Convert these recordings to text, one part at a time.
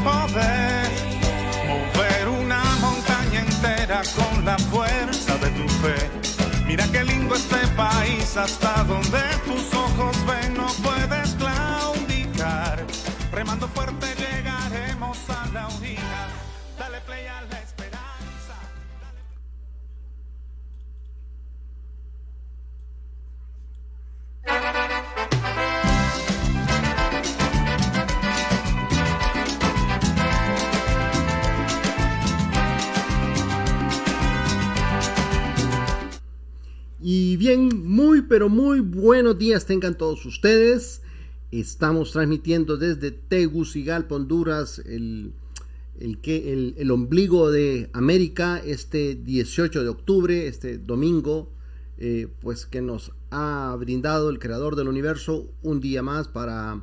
poder mover una montaña entera con la fuerza de tu fe. Mira qué lindo este país, hasta donde tus ojos ven no puedes claudicar. Remando fuerte llegaremos a la orilla. Dale play a la esperanza. Y bien, muy pero muy buenos días tengan todos ustedes. Estamos transmitiendo desde Tegucigalpa, Honduras, el ombligo de América, este 18 de octubre, este domingo, pues que nos ha brindado el creador del universo un día más para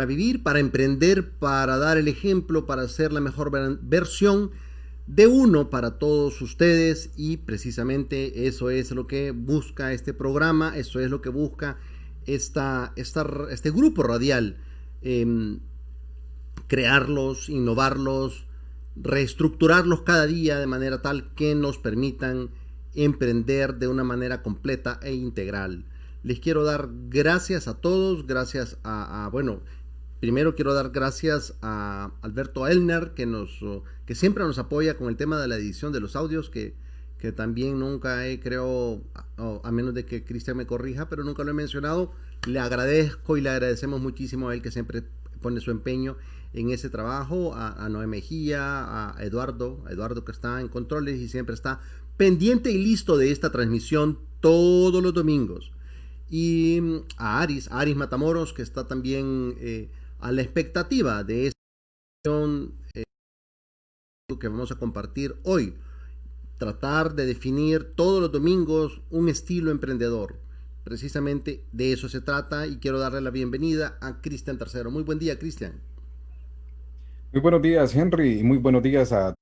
vivir, para emprender, para dar el ejemplo, para ser la mejor versión de uno para todos ustedes. Y precisamente eso es lo que busca este programa, eso es lo que busca este grupo radial, crearlos, innovarlos, reestructurarlos cada día de manera tal que nos permitan emprender de una manera completa e integral. Les quiero dar gracias a todos, gracias primero quiero dar gracias a Alberto Elner, que siempre nos apoya con el tema de la edición de los audios, que también nunca creo, a menos de que Cristian me corrija, pero nunca lo he mencionado. Le agradezco y le agradecemos muchísimo a él, que siempre pone su empeño en ese trabajo, a Noé Mejía, a Eduardo que está en controles y siempre está pendiente y listo de esta transmisión todos los domingos. Y a Aris Matamoros, que está también a la expectativa de esta transmisión que vamos a compartir hoy. Tratar de definir todos los domingos un estilo emprendedor. Precisamente de eso se trata, y quiero darle la bienvenida a Cristian Tercero. Muy buen día, Cristian. Muy buenos días, Henry, y muy buenos días a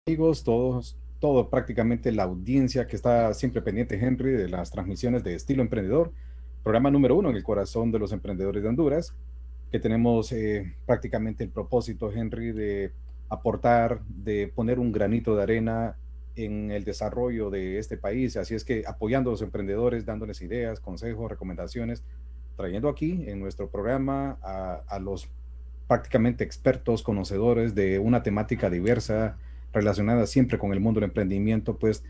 amigos, todo prácticamente la audiencia que está siempre pendiente, Henry, de las transmisiones de Estilo Emprendedor, programa número 1 en el corazón de los emprendedores de Honduras, que tenemos prácticamente el propósito, Henry, de aportar, de poner un granito de arena en el desarrollo de este país. Así es que apoyando a los emprendedores, dándoles ideas, consejos, recomendaciones, trayendo aquí en nuestro programa a los prácticamente expertos, conocedores de una temática diversa relacionada siempre con el mundo del emprendimiento. Pues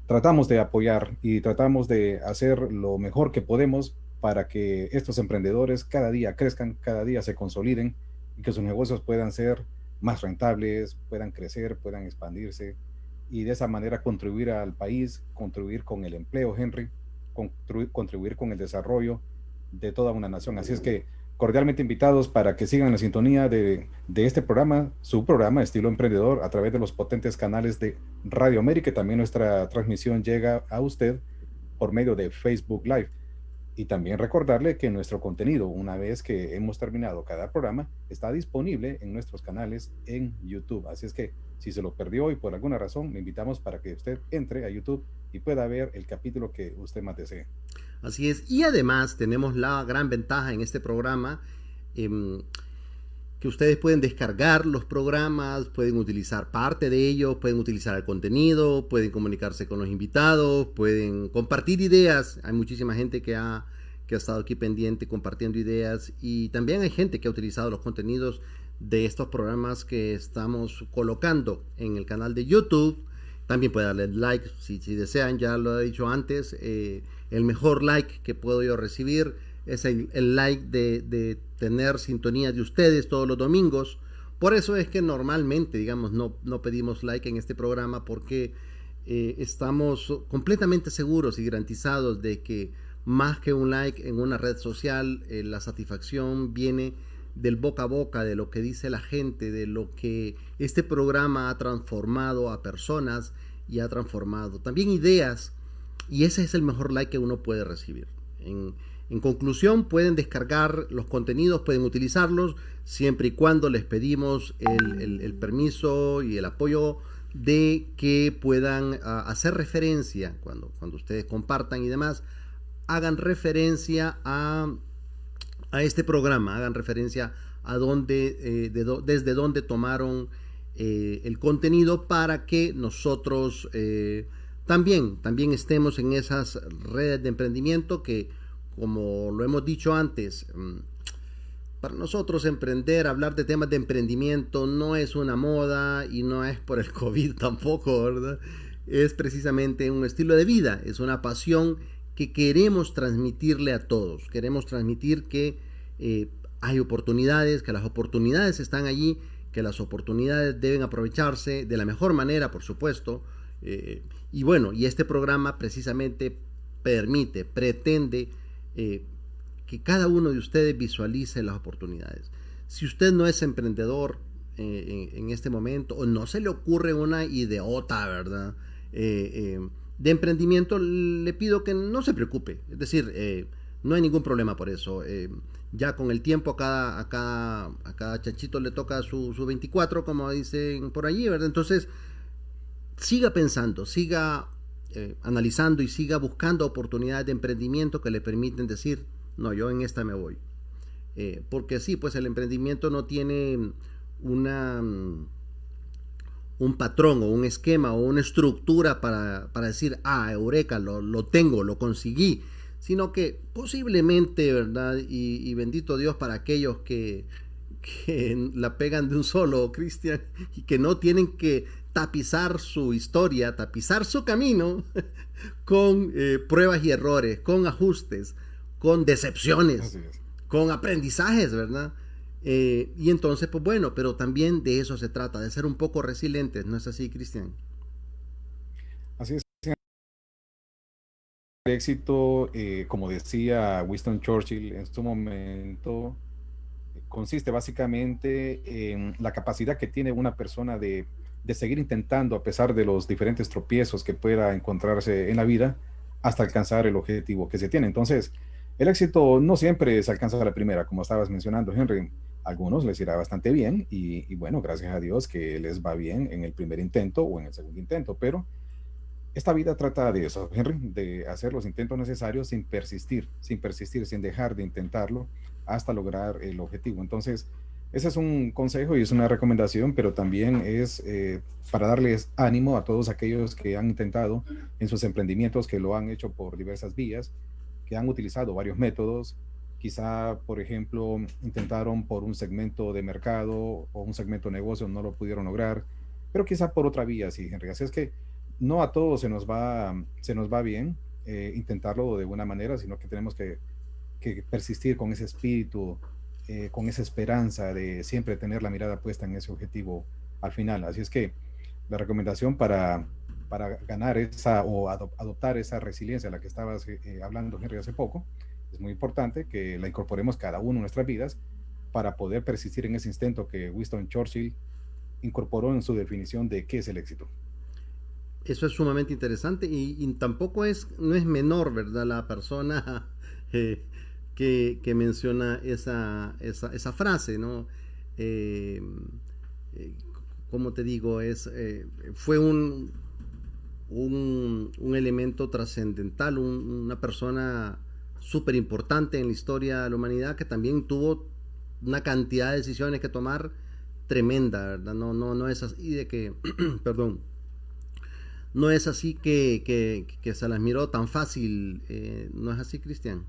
tratamos de apoyar y tratamos de hacer lo mejor que podemos para que estos emprendedores cada día crezcan, cada día se consoliden y que sus negocios puedan ser más rentables, puedan crecer, puedan expandirse, y de esa manera contribuir al país, contribuir con el empleo, Henry, contribuir con el desarrollo de toda una nación. Así es que cordialmente invitados para que sigan la sintonía de este programa, su programa Estilo Emprendedor, a través de los potentes canales de Radio América. También nuestra transmisión llega a usted por medio de Facebook Live. Y también recordarle que nuestro contenido, una vez que hemos terminado cada programa, está disponible en nuestros canales en YouTube. Así es que si se lo perdió y por alguna razón, le invitamos para que usted entre a YouTube y pueda ver el capítulo que usted más desee. Así es, y además tenemos la gran ventaja en este programa, que ustedes pueden descargar los programas, pueden utilizar parte de ellos, pueden utilizar el contenido, pueden comunicarse con los invitados, pueden compartir ideas. Hay muchísima gente que ha estado aquí pendiente compartiendo ideas, y también hay gente que ha utilizado los contenidos de estos programas que estamos colocando en el canal de YouTube. También pueden darle like si desean, ya lo he dicho antes, el mejor like que puedo yo recibir es el like de tener sintonía de ustedes todos los domingos. Por eso es que normalmente, digamos, no pedimos like en este programa, porque estamos completamente seguros y garantizados de que más que un like en una red social, la satisfacción viene del boca a boca, de lo que dice la gente, de lo que este programa ha transformado a personas y ha transformado también ideas, y ese es el mejor like que uno puede recibir. En conclusión, pueden descargar los contenidos, pueden utilizarlos, siempre y cuando les pedimos el permiso y el apoyo de que puedan hacer referencia, cuando ustedes compartan y demás, hagan referencia a este programa, hagan referencia desde dónde tomaron el contenido para que nosotros también estemos en esas redes de emprendimiento que, como lo hemos dicho antes, para nosotros emprender, hablar de temas de emprendimiento no es una moda y no es por el COVID tampoco, ¿verdad? Es precisamente un estilo de vida, es una pasión que queremos transmitirle a todos. Queremos transmitir que hay oportunidades, que las oportunidades están allí, que las oportunidades deben aprovecharse de la mejor manera, por supuesto. Y bueno, y este programa precisamente pretende que cada uno de ustedes visualice las oportunidades. Si usted no es emprendedor en este momento, o no se le ocurre una ideota, ¿verdad? De emprendimiento, le pido que no se preocupe. Es decir, no hay ningún problema por eso. Ya con el tiempo a cada chanchito le toca su 24, como dicen por allí, ¿verdad? Entonces, siga pensando, siga analizando y siga buscando oportunidades de emprendimiento que le permiten decir, no, yo en esta me voy. Porque sí, pues el emprendimiento no tiene un patrón o un esquema o una estructura para decir, eureka, lo tengo, lo conseguí, sino que posiblemente, ¿verdad? Y bendito Dios para aquellos que la pegan de un solo, Cristian, y que no tienen que tapizar su historia, tapizar su camino con pruebas y errores, con ajustes, con decepciones, con aprendizajes, ¿verdad? Y entonces, pues bueno, pero también de eso se trata, de ser un poco resilientes, ¿no es así, Cristian? Así es. El éxito, como decía Winston Churchill en su momento, consiste básicamente en la capacidad que tiene una persona de seguir intentando a pesar de los diferentes tropiezos que pueda encontrarse en la vida hasta alcanzar el objetivo que se tiene. Entonces, el éxito no siempre se alcanza a la primera, como estabas mencionando, Henry. A algunos les irá bastante bien y bueno, gracias a Dios que les va bien en el primer intento o en el segundo intento, pero esta vida trata de eso, Henry, de hacer los intentos necesarios sin persistir, sin dejar de intentarlo hasta lograr el objetivo. Entonces, ese es un consejo y es una recomendación, pero también es para darles ánimo a todos aquellos que han intentado en sus emprendimientos, que lo han hecho por diversas vías, que han utilizado varios métodos. Quizá, por ejemplo, intentaron por un segmento de mercado o un segmento de negocio, no lo pudieron lograr, pero quizá por otra vía, sí, Henry. Así es que no a todos se nos va bien intentarlo de buena manera, sino que tenemos que persistir con ese espíritu, con esa esperanza de siempre tener la mirada puesta en ese objetivo al final. Así es que la recomendación para ganar esa o adoptar esa resiliencia a la que estabas hablando, Henry, hace poco, es muy importante que la incorporemos cada uno en nuestras vidas para poder persistir en ese instinto que Winston Churchill incorporó en su definición de qué es el éxito. Eso es sumamente interesante y tampoco no es menor, ¿verdad? La persona que menciona esa frase, ¿no? Eh, como te digo, fue un elemento trascendental, una persona súper importante en la historia de la humanidad que también tuvo una cantidad de decisiones que tomar tremenda, ¿verdad? No es así de que, perdón, no es así que se las miró tan fácil, ¿no es así, Cristian?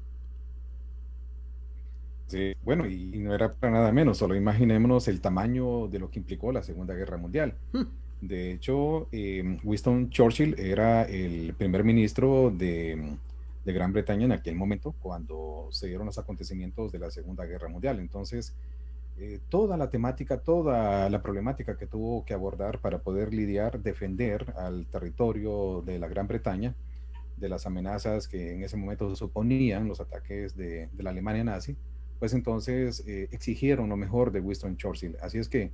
Sí, bueno, y no era para nada menos, solo imaginémonos el tamaño de lo que implicó la Segunda Guerra Mundial. De hecho, Winston Churchill era el primer ministro de Gran Bretaña en aquel momento, cuando se dieron los acontecimientos de la Segunda Guerra Mundial. Entonces, toda la temática, toda la problemática que tuvo que abordar para poder lidiar, defender al territorio de la Gran Bretaña de las amenazas que en ese momento suponían los ataques de la Alemania nazi, pues entonces exigieron lo mejor de Winston Churchill. Así es que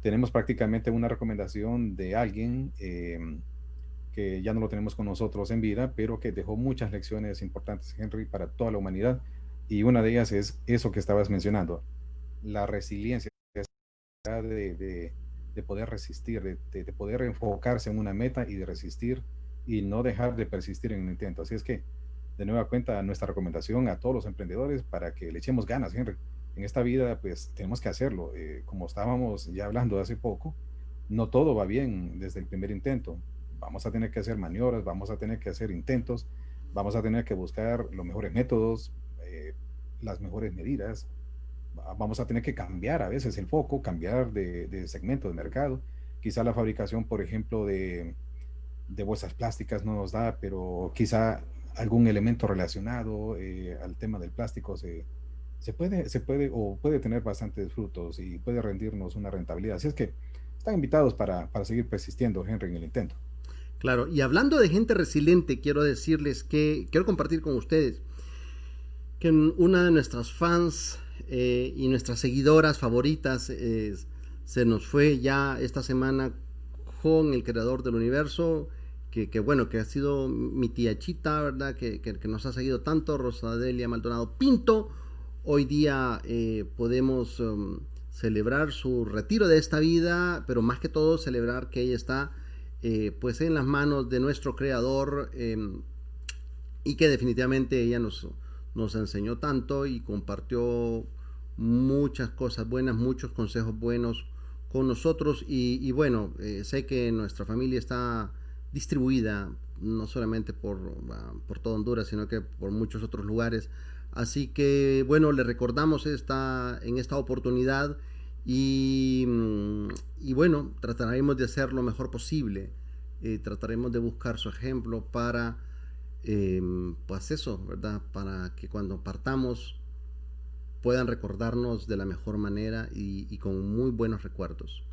tenemos prácticamente una recomendación de alguien que ya no lo tenemos con nosotros en vida, pero que dejó muchas lecciones importantes, Henry, para toda la humanidad. Y una de ellas es eso que estabas mencionando, la resiliencia de poder resistir, de poder enfocarse en una meta y de resistir y no dejar de persistir en un intento. Así es que, de nueva cuenta, nuestra recomendación a todos los emprendedores para que le echemos ganas, Henry, En esta vida, pues tenemos que hacerlo. Como estábamos ya hablando hace poco, no todo va bien desde el primer intento. Vamos a tener que hacer maniobras, vamos a tener que hacer intentos, vamos a tener que buscar los mejores métodos, las mejores medidas. Vamos a tener que cambiar a veces el foco, cambiar de segmento de mercado. Quizá la fabricación, por ejemplo, de bolsas plásticas no nos da, pero quizá algún elemento relacionado al tema del plástico se puede o puede tener bastantes frutos y puede rendirnos una rentabilidad. Así es que están invitados para seguir persistiendo, Henry, en el intento. Claro, y hablando de gente resiliente, quiero decirles que quiero compartir con ustedes que una de nuestras fans y nuestras seguidoras favoritas se nos fue ya esta semana con el creador del universo, que bueno, que ha sido mi tía Chita, ¿verdad? Que nos ha seguido tanto, Rosadelia Maldonado Pinto. Hoy día podemos celebrar su retiro de esta vida, pero más que todo celebrar que ella está pues en las manos de nuestro creador y que definitivamente ella nos enseñó tanto y compartió muchas cosas buenas, muchos consejos buenos con nosotros y bueno, sé que nuestra familia está distribuida no solamente por toda Honduras, sino que por muchos otros lugares. Así que bueno, le recordamos en esta oportunidad y bueno, trataremos de hacer lo mejor posible. Trataremos de buscar su ejemplo para pues eso, ¿verdad? Para que cuando partamos puedan recordarnos de la mejor manera y con muy buenos recuerdos.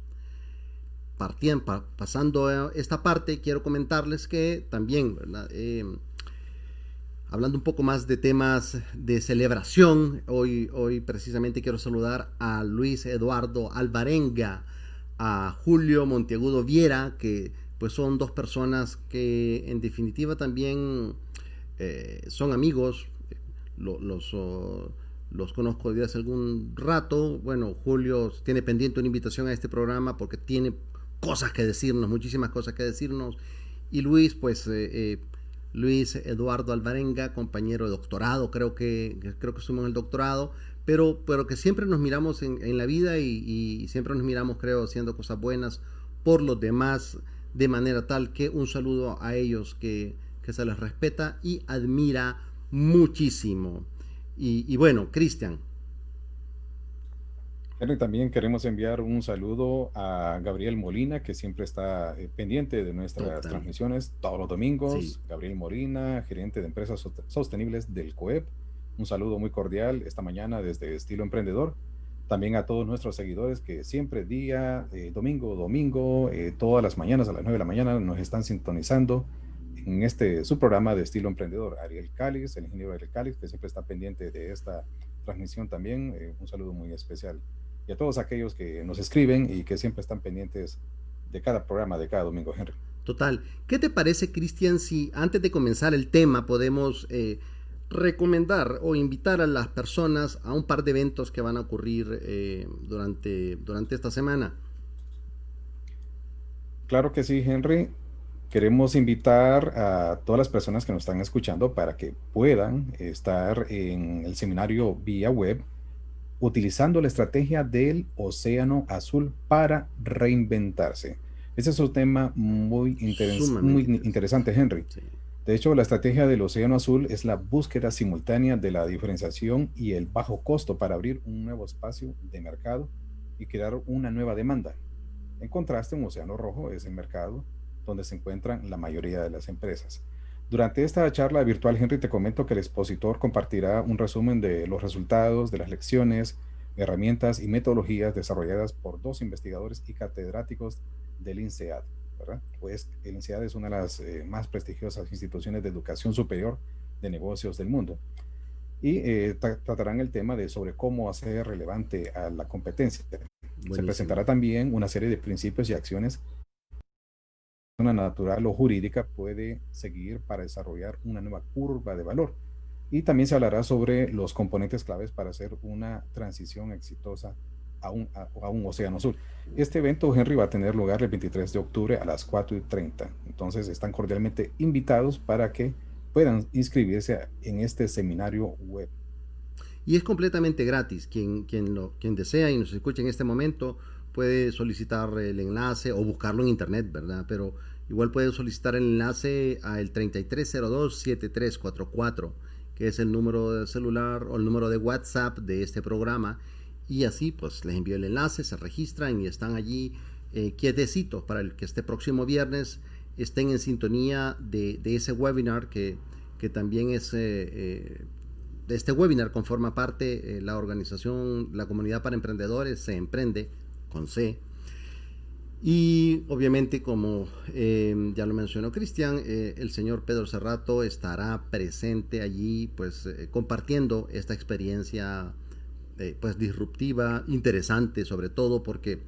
Pasando esta parte, quiero comentarles que también, ¿verdad? Hablando un poco más de temas de celebración, hoy precisamente quiero saludar a Luis Eduardo Alvarenga, a Julio Monteagudo Viera, que pues son dos personas que en definitiva también son amigos, los conozco desde hace algún rato. Bueno, Julio tiene pendiente una invitación a este programa porque tiene cosas que decirnos, muchísimas cosas que decirnos, y Luis, pues Luis Eduardo Alvarenga, compañero de doctorado, creo que estuvimos en el doctorado, pero que siempre nos miramos en la vida y siempre nos miramos, creo, haciendo cosas buenas por los demás, de manera tal que un saludo a ellos que se les respeta y admira muchísimo. Y bueno, Cristian. Henry, también queremos enviar un saludo a Gabriel Molina, que siempre está pendiente de nuestras transmisiones todos los domingos. Sí. Gabriel Molina, gerente de empresas sostenibles del COEP. Un saludo muy cordial esta mañana desde Estilo Emprendedor. También a todos nuestros seguidores que siempre domingo, todas las mañanas a las 9 de la mañana nos están sintonizando en su programa de Estilo Emprendedor. Ariel Cáliz, el ingeniero Ariel Cáliz, que siempre está pendiente de esta transmisión también. Un saludo muy especial. Y a todos aquellos que nos escriben y que siempre están pendientes de cada programa, de cada domingo, Henry. Total. ¿Qué te parece, Cristian, si antes de comenzar el tema podemos recomendar o invitar a las personas a un par de eventos que van a ocurrir durante esta semana? Claro que sí, Henry. Queremos invitar a todas las personas que nos están escuchando para que puedan estar en el seminario vía web utilizando la estrategia del Océano Azul para reinventarse. Ese es un tema muy interesante, Henry. Sí. De hecho, la estrategia del Océano Azul es la búsqueda simultánea de la diferenciación y el bajo costo para abrir un nuevo espacio de mercado y crear una nueva demanda. En contraste, un Océano Rojo es el mercado donde se encuentran la mayoría de las empresas. Durante esta charla virtual, Henry, te comento que el expositor compartirá un resumen de los resultados de las lecciones, herramientas y metodologías desarrolladas por 2 investigadores y catedráticos del INSEAD, ¿verdad? Pues el INSEAD es una de las más prestigiosas instituciones de educación superior de negocios del mundo. Y tratarán el tema sobre cómo hacer relevante a la competencia. Buenísimo. Se presentará también una serie de principios y acciones una natural o jurídica puede seguir para desarrollar una nueva curva de valor. Y también se hablará sobre los componentes claves para hacer una transición exitosa a un océano azul. Este evento, Henry, va a tener lugar el 23 de octubre a las 4:30. Entonces están cordialmente invitados para que puedan inscribirse en este seminario web. Y es completamente gratis. Quien desea y nos escucha en este momento puede solicitar el enlace o buscarlo en internet, ¿verdad? Pero igual puede solicitar el enlace al 3302-7344, que es el número de celular o el número de WhatsApp de este programa. Y así pues les envío el enlace, se registran y están allí quietecitos para el que este próximo viernes estén en sintonía de ese webinar que también es... de este webinar conforma parte la organización, la Comunidad para Emprendedores, Se Emprende, con C. Y obviamente, como ya lo mencionó Cristian, el señor Pedro Cerrato estará presente allí, pues compartiendo esta experiencia pues disruptiva, interesante sobre todo, porque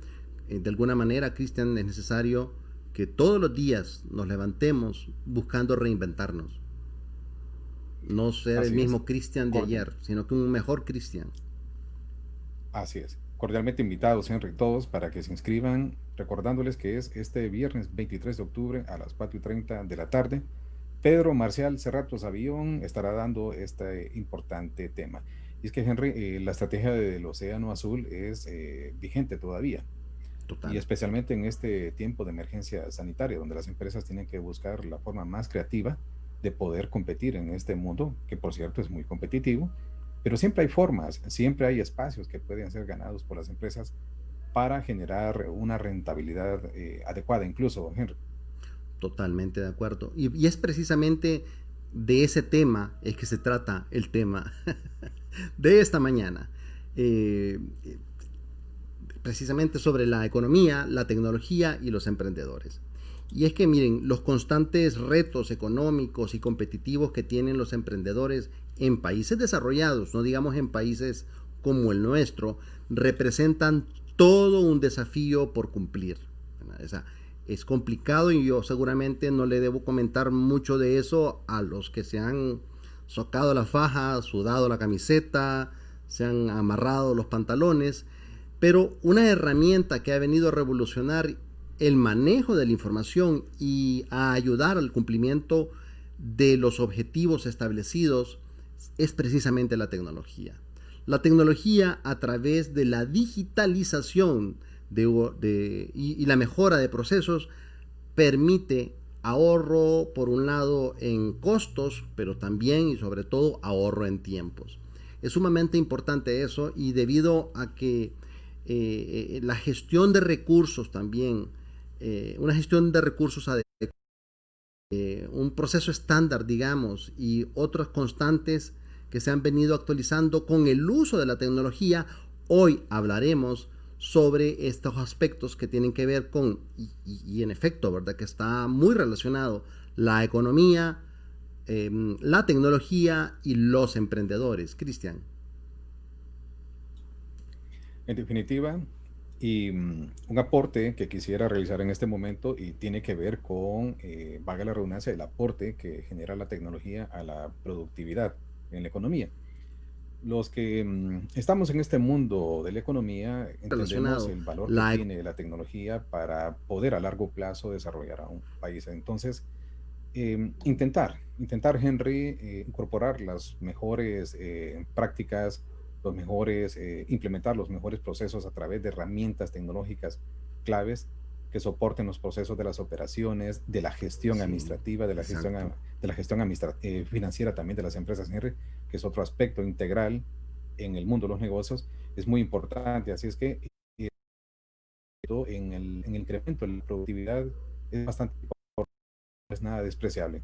de alguna manera, Cristian, es necesario que todos los días nos levantemos buscando reinventarnos. No ser el Así es. mismo Cristian de ayer, sino que un mejor Cristian. Así es. Cordialmente invitados, Henry, todos para que se inscriban, recordándoles que es este viernes 23 de octubre a las 4:30 de la tarde. Pedro Marcial Cerratos Avión estará dando este importante tema. Y es que, Henry, la estrategia del Océano Azul es vigente todavía. Y Total. especialmente en este tiempo de emergencia sanitaria, donde las empresas tienen que buscar la forma más creativa de poder competir en este mundo, que por cierto es muy competitivo, pero siempre hay formas, siempre hay espacios que pueden ser ganados por las empresas para generar una rentabilidad adecuada, incluso, Henry. Totalmente de acuerdo. Y es precisamente de ese tema es que se trata el tema de esta mañana. Eh, Precisamente sobre la economía, la tecnología y los emprendedores. Y es que miren, los constantes retos económicos y competitivos que tienen los emprendedores en países desarrollados, no digamos en países como el nuestro, representan todo un desafío por cumplir. O sea, es complicado y yo seguramente no le debo comentar mucho de eso a los que se han socado la faja, sudado la camiseta, se han amarrado los pantalones, pero una herramienta que ha venido a revolucionar el manejo de la información y a ayudar al cumplimiento de los objetivos establecidos es precisamente la tecnología. La tecnología, a través de la digitalización y la mejora de procesos, permite ahorro, por un lado, en costos, pero también y sobre todo ahorro en tiempos. Es sumamente importante eso, y debido a que la gestión de recursos también, una gestión de recursos adecuada, un proceso estándar, digamos, y otras constantes que se han venido actualizando con el uso de la tecnología. Hoy hablaremos sobre estos aspectos que tienen que ver con, y en efecto, ¿verdad? Que está muy relacionado la economía, la tecnología y los emprendedores. Cristian. En definitiva, y un aporte que quisiera realizar en este momento y tiene que ver con, valga la redundancia, el aporte que genera la tecnología a la productividad en la economía. Los que estamos en este mundo de la economía entendemos Relacionado el valor que la tiene la tecnología para poder a largo plazo desarrollar a un país. Entonces, intentar, Henry, incorporar las mejores prácticas, implementar los mejores procesos a través de herramientas tecnológicas claves que soporten los procesos de las operaciones, de la gestión Sí, administrativa, exacto. de la gestión financiera también de las empresas, Henry, que es otro aspecto integral en el mundo de los negocios, es muy importante. Así es que en el incremento de la productividad es bastante importante, no es nada despreciable.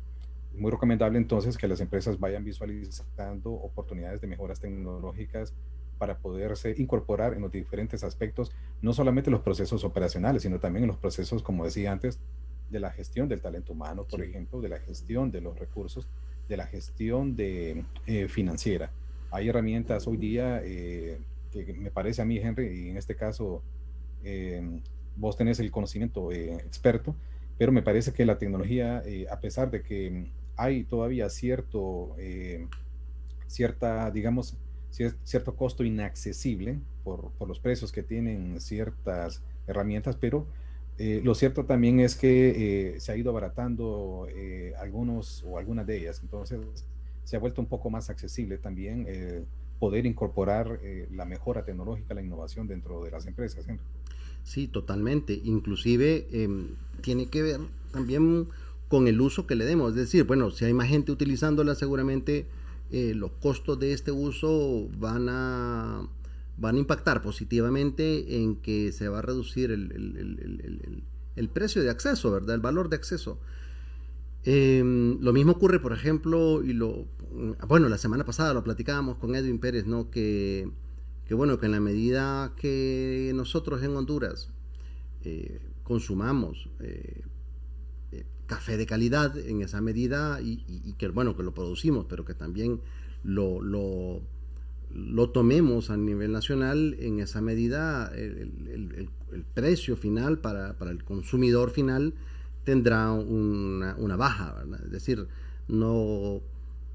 Es muy recomendable entonces que las empresas vayan visualizando oportunidades de mejoras tecnológicas para poderse incorporar en los diferentes aspectos, no solamente los procesos operacionales, sino también en los procesos, como decía antes, de la gestión del talento humano, por Sí. ejemplo, de la gestión de los recursos, de la gestión financiera. Hay herramientas hoy día que me parece a mí, Henry, y en este caso eh, vos tenés el conocimiento experto, pero me parece que la tecnología, a pesar de que hay todavía digamos, cierto costo inaccesible por los precios que tienen ciertas herramientas, pero lo cierto también es que se ha ido abaratando algunos o algunas de ellas. Entonces, se ha vuelto un poco más accesible también poder incorporar la mejora tecnológica, la innovación dentro de las empresas, Henry. Sí, totalmente. Inclusive tiene que ver también con el uso que le demos. Es decir, bueno, si hay más gente utilizándola, seguramente los costos de este uso van a impactar positivamente en que se va a reducir el precio de acceso, ¿verdad? El valor de acceso. Lo mismo ocurre, por ejemplo, bueno, la semana pasada lo platicábamos con Edwin Pérez, ¿no? Que bueno, que en la medida que nosotros en Honduras consumamos café de calidad en esa medida y que bueno, que lo producimos, pero que también lo, lo, lo tomemos a nivel nacional, en esa medida el precio final para el consumidor final tendrá una baja, ¿verdad? Es decir, no,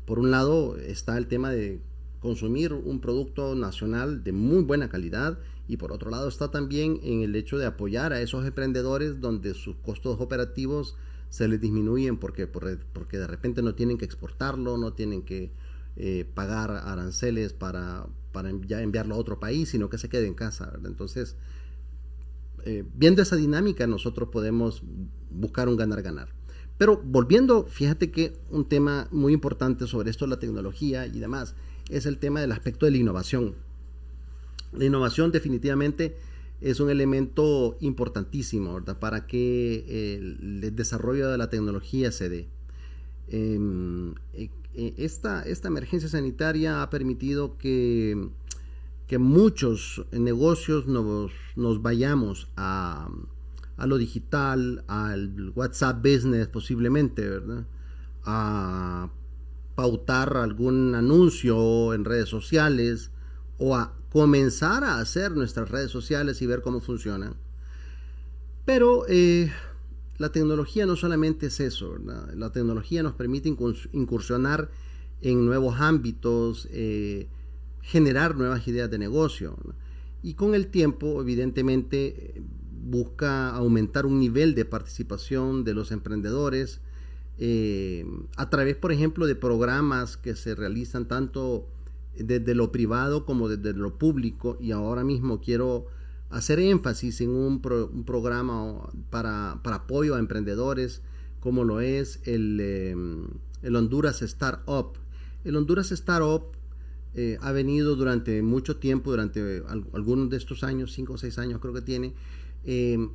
por un lado está el tema de consumir un producto nacional de muy buena calidad y por otro lado está también en el hecho de apoyar a esos emprendedores donde sus costos operativos se les disminuyen porque de repente no tienen que exportarlo, no tienen que pagar aranceles para ya enviarlo a otro país, sino que se quede en casa, ¿verdad? Entonces, viendo esa dinámica, nosotros podemos buscar un ganar-ganar. Pero volviendo, fíjate que un tema muy importante sobre esto de la tecnología y demás es el tema del aspecto de la innovación. La innovación definitivamente es un elemento importantísimo, ¿verdad? Para que el desarrollo de la tecnología se dé. Esta emergencia sanitaria ha permitido que muchos negocios nos vayamos a lo digital, al WhatsApp Business posiblemente, ¿verdad? A pautar algún anuncio en redes sociales o a comenzar a hacer nuestras redes sociales y ver cómo funcionan. Pero la tecnología no solamente es eso, ¿verdad? La tecnología nos permite incursionar en nuevos ámbitos, generar nuevas ideas de negocio, ¿no? Y con el tiempo, evidentemente, busca aumentar un nivel de participación de los emprendedores a través, por ejemplo, de programas que se realizan tanto desde lo privado como desde lo público. Y ahora mismo quiero hacer énfasis en un programa para apoyo a emprendedores, como lo es el Honduras Startup. El Honduras Startup ha venido durante mucho tiempo, durante algunos de estos años, 5 o 6 años creo que tiene,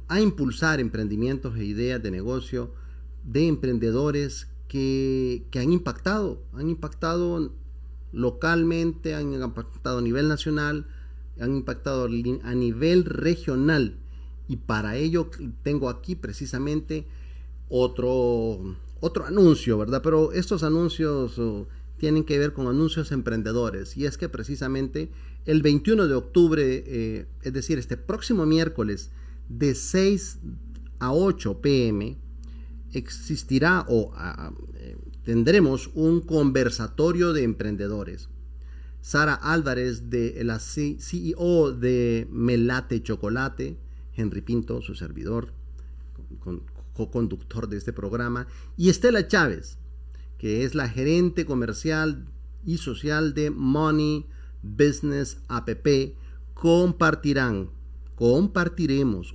a impulsar emprendimientos e ideas de negocio de emprendedores que han impactado localmente, han impactado a nivel nacional, han impactado a nivel regional. Y para ello tengo aquí precisamente otro anuncio, ¿verdad? Pero estos anuncios tienen que ver con anuncios emprendedores. Y es que precisamente el 21 de octubre, es decir, este próximo miércoles, de 6 a 8 p.m., existirá tendremos un conversatorio de emprendedores. Sara Álvarez, la CEO de Melate Chocolate, Henry Pinto, su servidor, co-conductor de este programa, y Estela Chávez, que es la gerente comercial y social de Money Business App, compartiremos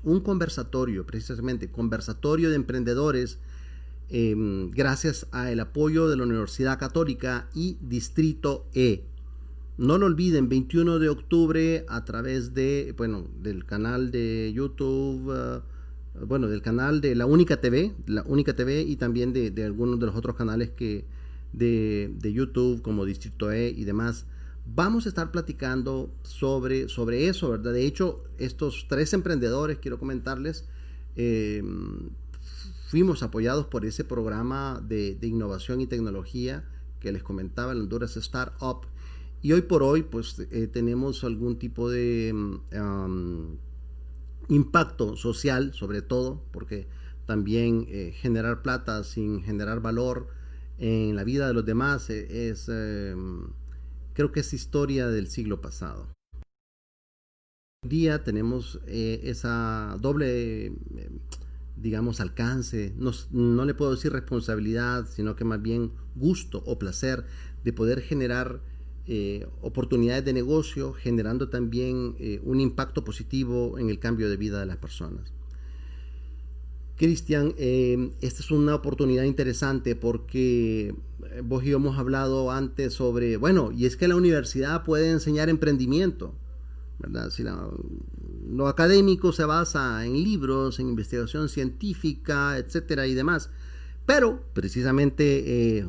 un conversatorio, precisamente conversatorio de emprendedores, gracias al apoyo de la Universidad Católica y Distrito E. No lo olviden, 21 de octubre a través del canal de YouTube, del canal de la Única TV y también de algunos de los otros canales de YouTube como Distrito E y demás. Vamos a estar platicando sobre eso, ¿verdad? De hecho, estos 3 emprendedores, quiero comentarles, fuimos apoyados por ese programa de innovación y tecnología que les comentaba, el Honduras Startup. Y hoy por hoy, pues tenemos algún tipo de impacto social, sobre todo, porque también generar plata sin generar valor en la vida de los demás creo que es historia del siglo pasado. Hoy día tenemos esa doble digamos, alcance, no le puedo decir responsabilidad, sino que más bien gusto o placer de poder generar oportunidades de negocio, generando también un impacto positivo en el cambio de vida de las personas. Cristian, esta es una oportunidad interesante porque vos y yo hemos hablado antes sobre, bueno, y es que la universidad puede enseñar emprendimiento, ¿verdad? Si lo académico se basa en libros, en investigación científica, etcétera y demás, pero precisamente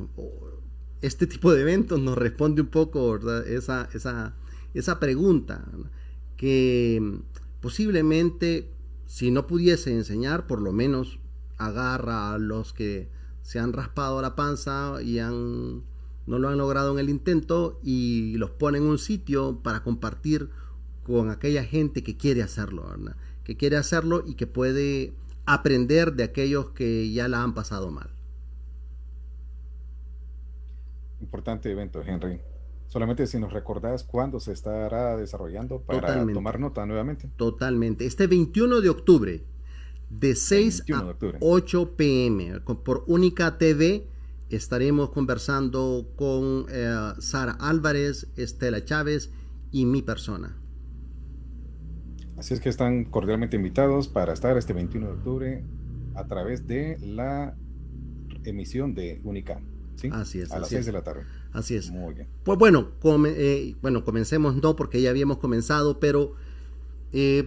este tipo de eventos nos responde un poco, ¿verdad? Esa pregunta, ¿verdad? Que posiblemente si no pudiese enseñar, por lo menos agarra a los que se han raspado la panza y no lo han logrado en el intento y los pone en un sitio para compartir con aquella gente que quiere hacerlo, ¿verdad? Que quiere hacerlo y que puede aprender de aquellos que ya la han pasado mal. Importante evento, Henry. Solamente si nos recordás cuándo se estará desarrollando para Totalmente, tomar nota nuevamente. totalmente. Este 21 de octubre, de 6 21 a de octubre. 8 p.m. por Única TV, estaremos conversando con Sara Álvarez, Estela Chávez y mi persona. Así es que están cordialmente invitados para estar este 21 de octubre a través de la emisión de Unicam, ¿sí? Así es. A las 6 de la tarde. Así es. Muy bien. Pues bueno, comencemos no porque ya habíamos comenzado, pero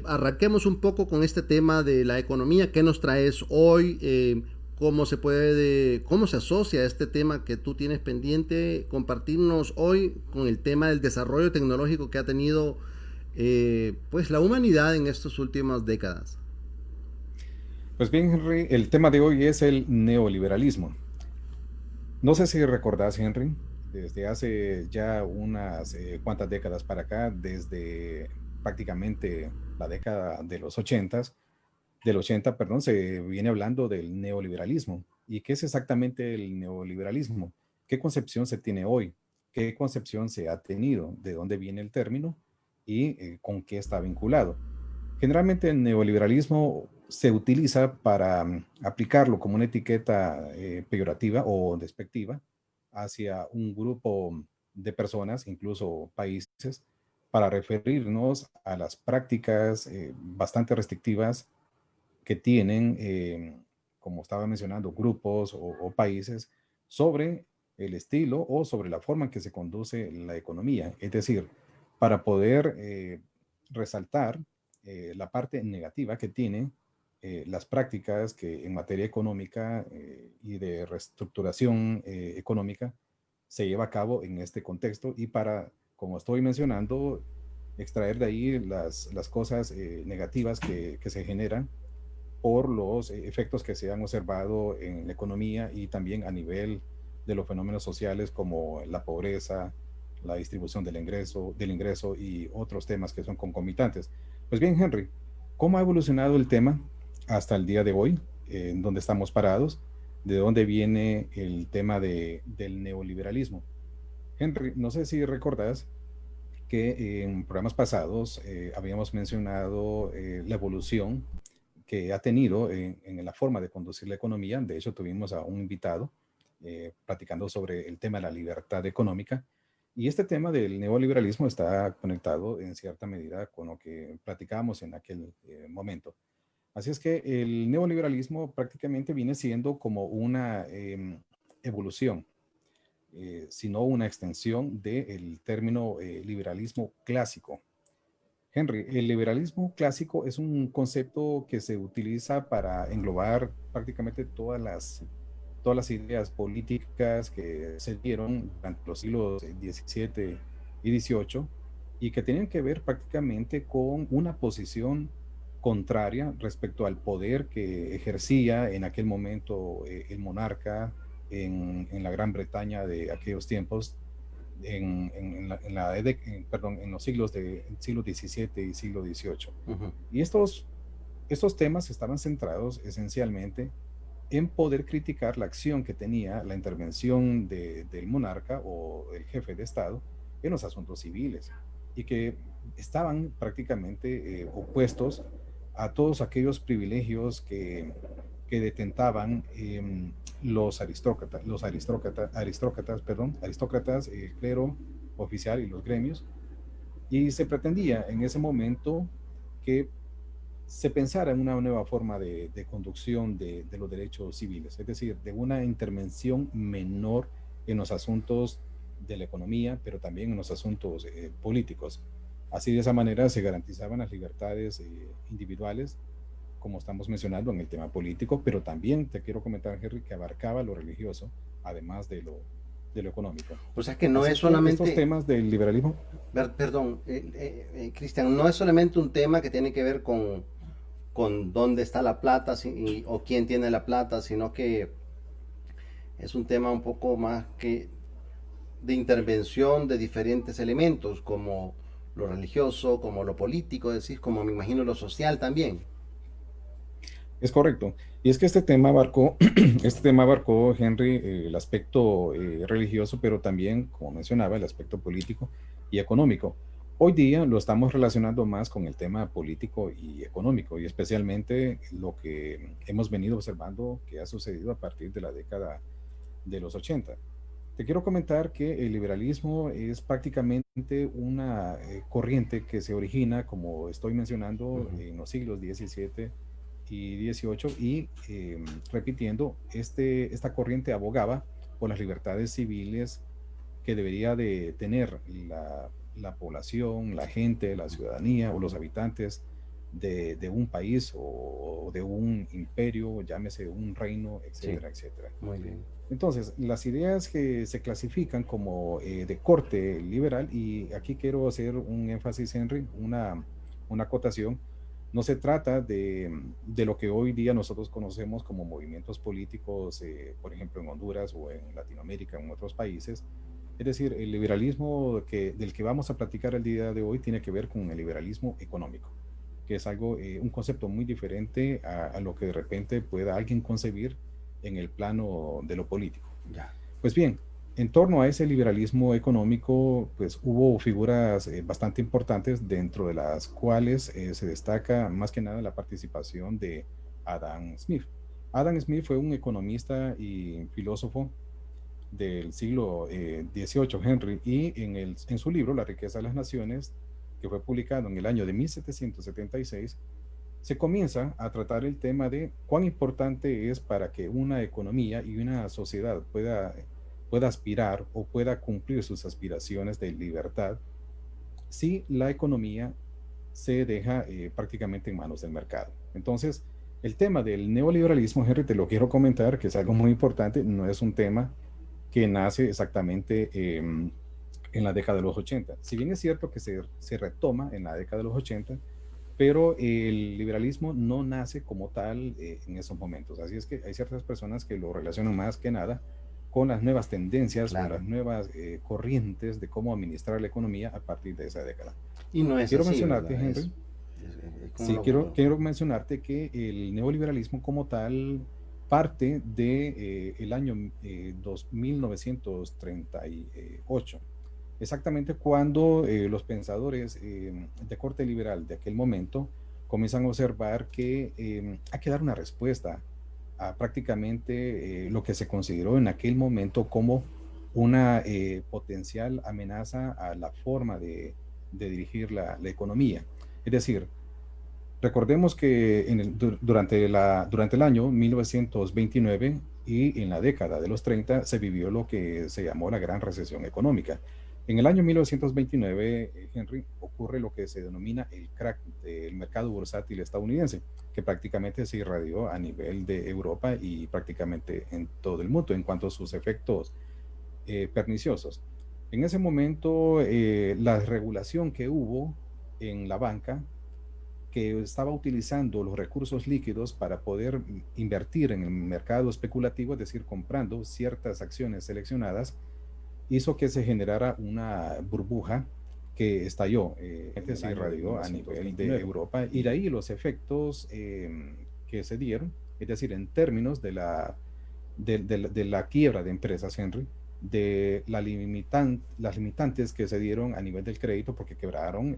arranquemos un poco con este tema de la economía. ¿Qué nos traes hoy? ¿Cómo se asocia este tema que tú tienes pendiente? Compartirnos hoy con el tema del desarrollo tecnológico que ha tenido pues la humanidad en estas últimas décadas. Pues bien, Henry, el tema de hoy es el neoliberalismo. No sé si recordás, Henry, desde hace ya unas cuantas décadas para acá, desde prácticamente la década de los 80, perdón, se viene hablando del neoliberalismo. ¿Y qué es exactamente el neoliberalismo? ¿Qué concepción se tiene hoy? ¿Qué concepción se ha tenido? ¿De dónde viene el término? ¿Y con qué está vinculado? Generalmente el neoliberalismo se utiliza para aplicarlo como una etiqueta peyorativa o despectiva hacia un grupo de personas, incluso países, para referirnos a las prácticas bastante restrictivas que tienen, como estaba mencionando, grupos o países sobre el estilo o sobre la forma en que se conduce la economía. Es decir, para poder resaltar la parte negativa que tienen las prácticas que en materia económica y de reestructuración económica se lleva a cabo en este contexto y para, como estoy mencionando, extraer de ahí las cosas negativas que se generan por los efectos que se han observado en la economía y también a nivel de los fenómenos sociales como la pobreza, la distribución del ingreso y otros temas que son concomitantes. Pues bien, Henry, ¿cómo ha evolucionado el tema hasta el día de hoy? ¿En dónde estamos parados? ¿De dónde viene el tema del neoliberalismo? Henry, no sé si recordás que en programas pasados habíamos mencionado la evolución que ha tenido en la forma de conducir la economía. De hecho, tuvimos a un invitado platicando sobre el tema de la libertad económica. Y este tema del neoliberalismo está conectado en cierta medida con lo que platicábamos en aquel momento. Así es que el neoliberalismo prácticamente viene siendo como una evolución, sino una extensión del término liberalismo clásico. Henry, el liberalismo clásico es un concepto que se utiliza para englobar prácticamente todas las ideas políticas que se dieron durante los siglos XVII y XVIII y que tenían que ver prácticamente con una posición contraria respecto al poder que ejercía en aquel momento el monarca en la Gran Bretaña de aquellos tiempos, en los siglo XVII y siglo XVIII. Uh-huh. Y estos temas estaban centrados esencialmente en poder criticar la acción que tenía la intervención del monarca o el jefe de Estado en los asuntos civiles y que estaban prácticamente opuestos a todos aquellos privilegios que que detentaban aristócratas, el clero oficial y los gremios, y se pretendía en ese momento que se pensara en una nueva forma de conducción de los derechos civiles, es decir, de una intervención menor en los asuntos de la economía, pero también en los asuntos políticos. Así, de esa manera se garantizaban las libertades individuales, como estamos mencionando en el tema político, pero también te quiero comentar, Henry, que abarcaba lo religioso, además de lo económico. O sea que no Así es es que estos solamente, temas del liberalismo. perdón, Cristian, no es solamente un tema que tiene que ver con dónde está la plata o quién tiene la plata, sino que es un tema un poco más que de intervención de diferentes elementos, como lo religioso, como lo político, decís, como me imagino lo social también. Es correcto. Y es que este tema abarcó, Henry, el aspecto religioso, pero también, como mencionaba, el aspecto político y económico. Hoy día lo estamos relacionando más con el tema político y económico, y especialmente lo que hemos venido observando que ha sucedido a partir de la década de los 80. Te quiero comentar que el liberalismo es prácticamente una corriente que se origina, como estoy mencionando, en los siglos XVII y XVIII, y repitiendo, esta corriente abogaba por las libertades civiles que debería de tener la población, la gente, la ciudadanía o los habitantes de un país o de un imperio, llámese un reino, Sí, etcétera, etcétera. muy bien. Entonces, las ideas que se clasifican como de corte liberal, y aquí quiero hacer un énfasis, Henry, una acotación, no se trata de lo que hoy día nosotros conocemos como movimientos políticos, por ejemplo, en Honduras o en Latinoamérica, en otros países. Es decir, el liberalismo del que vamos a platicar el día de hoy tiene que ver con el liberalismo económico, que es algo, un concepto muy diferente a lo que de repente pueda alguien concebir en el plano de lo político. Ya. Pues bien, en torno a ese liberalismo económico, pues hubo figuras bastante importantes, dentro de las cuales se destaca más que nada la participación de Adam Smith. Adam Smith fue un economista y filósofo del siglo XVIII, Henry, y en su libro La riqueza de las naciones, que fue publicado en el año de 1776, se comienza a tratar el tema de cuán importante es para que una economía y una sociedad pueda aspirar o pueda cumplir sus aspiraciones de libertad si la economía se deja prácticamente en manos del mercado. Entonces, el tema del neoliberalismo, Henry, te lo quiero comentar, que es algo muy importante, no es un tema que nace exactamente en la década de los 80. Si bien es cierto que se retoma en la década de los 80, pero el liberalismo no nace como tal en esos momentos. Así es que hay ciertas personas que lo relacionan más que nada con las nuevas tendencias, Claro. con las nuevas corrientes de cómo administrar la economía a partir de esa década. Y no es Quiero así, mencionarte, ¿verdad? Henry, Es como sí, quiero mencionarte que el neoliberalismo como tal parte de el año 1938, exactamente cuando los pensadores de corte liberal de aquel momento comienzan a observar que hay que dar una respuesta a prácticamente lo que se consideró en aquel momento como una potencial amenaza a la forma de dirigir la economía. Es decir, recordemos que durante el año 1929 y en la década de los 30 se vivió lo que se llamó la Gran Recesión Económica. En el año 1929, Henry, ocurre lo que se denomina el crack del mercado bursátil estadounidense, que prácticamente se irradió a nivel de Europa y prácticamente en todo el mundo en cuanto a sus efectos perniciosos. En ese momento, la regulación que hubo en la banca, que estaba utilizando los recursos líquidos para poder invertir en el mercado especulativo, es decir, comprando ciertas acciones seleccionadas, hizo que se generara una burbuja que estalló, se irradió a nivel de Europa, y de ahí los efectos que se dieron, es decir, en términos de la quiebra de empresas, Henry, las limitantes que se dieron a nivel del crédito, porque quebraron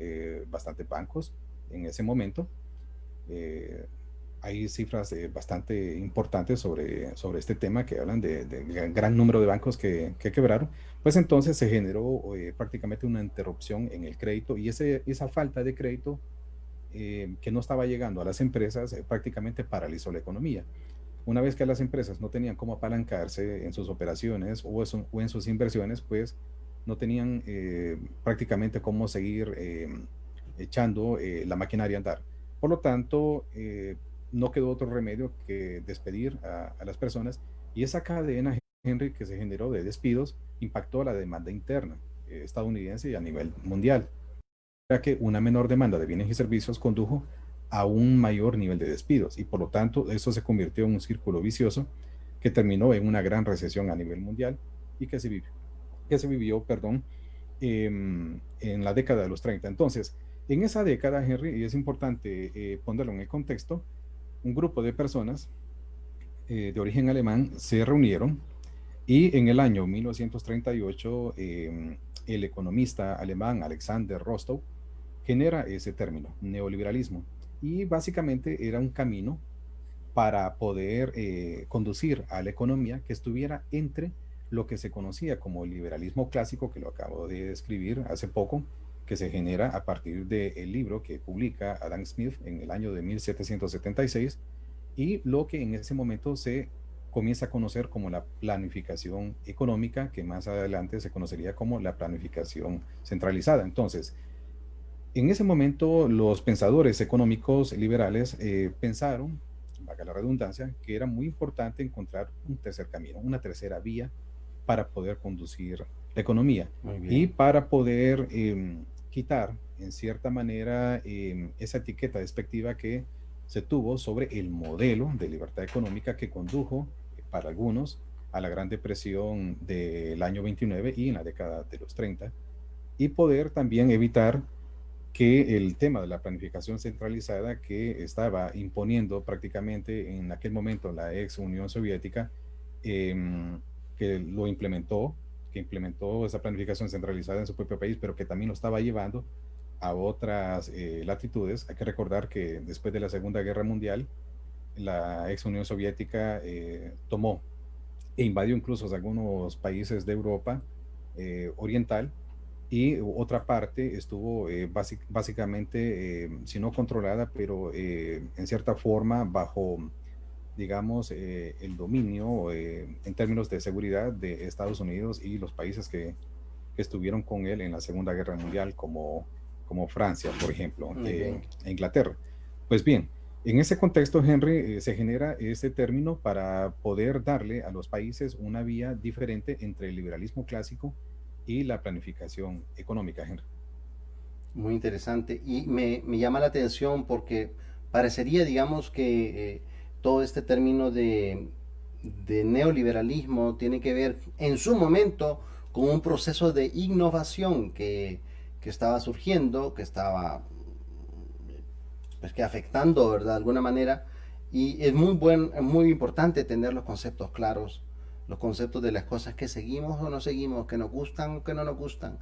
bastantes bancos en ese momento, eh, hay cifras bastante importantes sobre este tema que hablan de gran número de bancos que quebraron. Pues entonces se generó prácticamente una interrupción en el crédito y esa falta de crédito que no estaba llegando a las empresas prácticamente paralizó la economía. Una vez que las empresas no tenían cómo apalancarse en sus operaciones o en sus inversiones, pues no tenían prácticamente cómo seguir echando la maquinaria a andar. Por lo tanto, no quedó otro remedio que despedir a las personas y esa cadena, Henry, que se generó de despidos impactó la demanda interna estadounidense y a nivel mundial, ya que una menor demanda de bienes y servicios condujo a un mayor nivel de despidos y por lo tanto eso se convirtió en un círculo vicioso que terminó en una gran recesión a nivel mundial y que se vivió, perdón, en la década de los 30. Entonces, en esa década, Henry, y es importante ponerlo en el contexto, un grupo de personas de origen alemán se reunieron y en el año 1938 el economista alemán Alexander Rostow genera ese término, neoliberalismo, y básicamente era un camino para poder conducir a la economía que estuviera entre lo que se conocía como liberalismo clásico, que lo acabo de describir hace poco, que se genera a partir del libro que publica Adam Smith en el año de 1776, y lo que en ese momento se comienza a conocer como la planificación económica, que más adelante se conocería como la planificación centralizada. Entonces, en ese momento los pensadores económicos liberales pensaron, valga la redundancia, que era muy importante encontrar un tercer camino, una tercera vía para poder conducir la economía y para poder quitar en cierta manera esa etiqueta despectiva que se tuvo sobre el modelo de libertad económica que condujo para algunos a la Gran Depresión del año 29 y en la década de los 30, y poder también evitar que el tema de la planificación centralizada que estaba imponiendo prácticamente en aquel momento la ex Unión Soviética, que lo implementó, que implementó esa planificación centralizada en su propio país, pero que también lo estaba llevando a otras latitudes. Hay que recordar que después de la Segunda Guerra Mundial, la ex Unión Soviética tomó e invadió incluso algunos países de Europa oriental, y otra parte estuvo básicamente, si no controlada, pero en cierta forma bajo, digamos, el dominio en términos de seguridad de Estados Unidos y los países que estuvieron con él en la Segunda Guerra Mundial, como Francia, por ejemplo, e Inglaterra. Pues bien, en ese contexto, Henry, se genera este término para poder darle a los países una vía diferente entre el liberalismo clásico y la planificación económica, Henry. Muy interesante. Y me llama la atención porque parecería, digamos, que todo este término de neoliberalismo tiene que ver en su momento con un proceso de innovación que estaba surgiendo, que estaba pues, que afectando, ¿verdad? De alguna manera. Y es muy importante tener los conceptos claros, los conceptos de las cosas que seguimos o no seguimos, que nos gustan o que no nos gustan.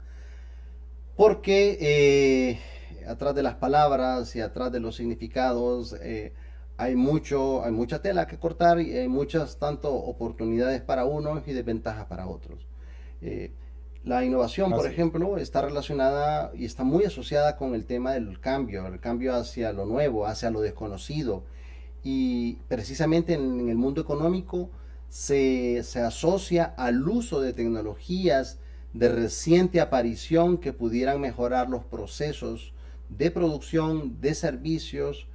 Porque atrás de las palabras y atrás de los significados hay mucha tela que cortar y hay muchas tanto oportunidades para unos y desventajas para otros. Eh, la innovación, por ejemplo, está relacionada y está muy asociada con el tema del cambio, el cambio hacia lo nuevo, hacia lo desconocido. Y precisamente en el mundo económico se asocia al uso de tecnologías de reciente aparición que pudieran mejorar los procesos de producción de servicios